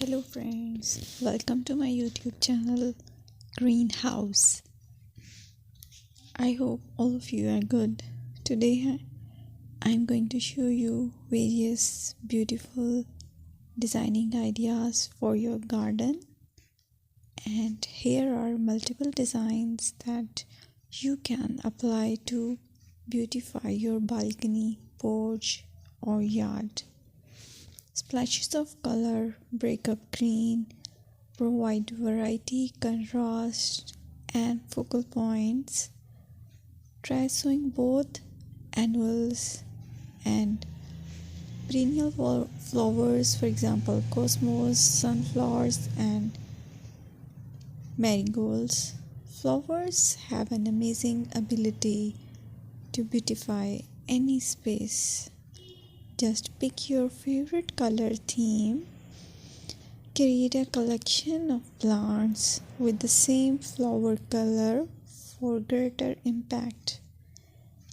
Hello friends, welcome to my YouTube channel Greenhouse. I hope all of you are good. Today I'm going to show you various beautiful designing ideas for your garden, and here are multiple designs that you can apply to beautify your balcony, porch or yard. Splashes of color break up green, provide variety, contrast, and focal points. Try sowing both annuals and perennial flowers, for example, cosmos, sunflowers, and marigolds. Flowers have an amazing ability to beautify any space. Just pick your favorite color theme. Create a collection of plants with the same flower color for greater impact.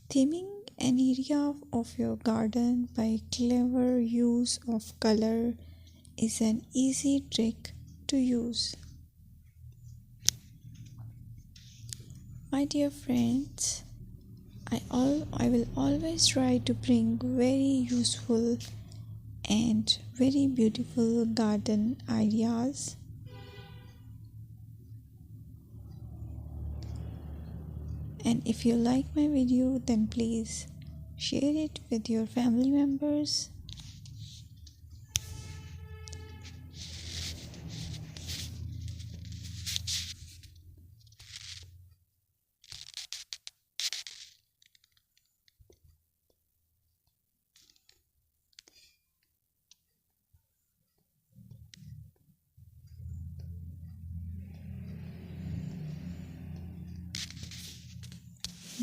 Theming an area of your garden by clever use of color is an easy trick to use. My dear friends, I will always try to bring very useful and very beautiful garden ideas. And if you like my video, then please share it with your family members.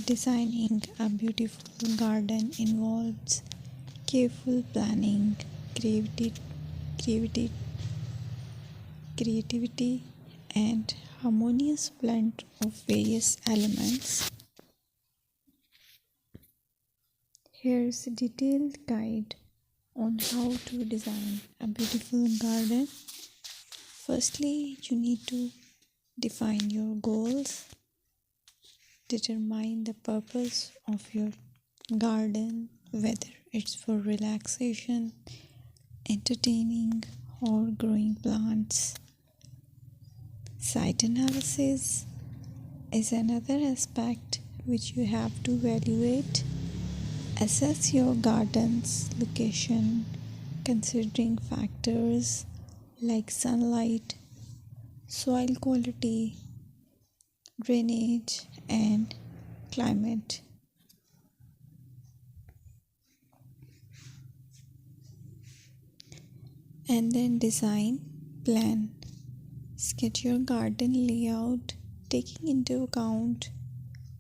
Designing a beautiful garden involves careful planning, creativity, and harmonious blend of various elements. Here's a detailed guide on how to design a beautiful garden. Firstly, you need to define your goals. Determine the purpose of your garden, whether it's for relaxation, entertaining, or growing plants. Site analysis is another aspect which you have to evaluate. Assess your garden's location, considering factors like sunlight, soil quality, drainage, and climate. And then design plan. Sketch your garden layout, taking into account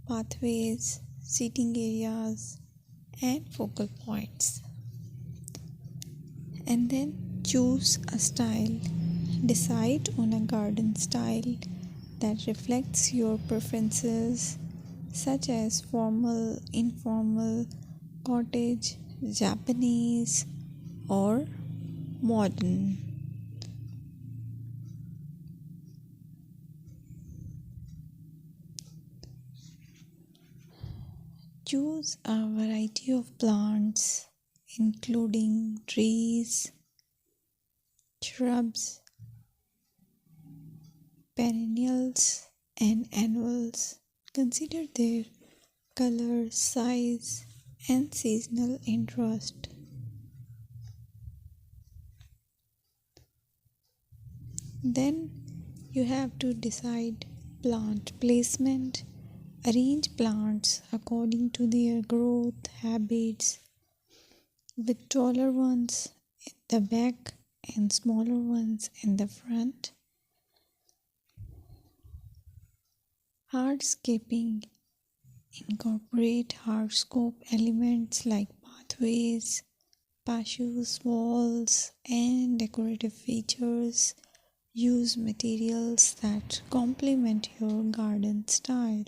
pathways, seating areas, and focal points. And then choose a style. Decide on a garden style that reflects your preferences, such as formal, informal, cottage, Japanese, or modern. Choose a variety of plants, including trees, shrubs, perennials, and annuals. Consider their color, size, and seasonal interest. Then you have to decide plant placement. Arrange plants according to their growth habits, with taller ones in the back and smaller ones in the front. Hardscaping. Incorporate hardscape elements like pathways, patios, walls, and decorative features. Use materials that complement your garden style.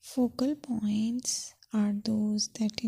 Focal points are those that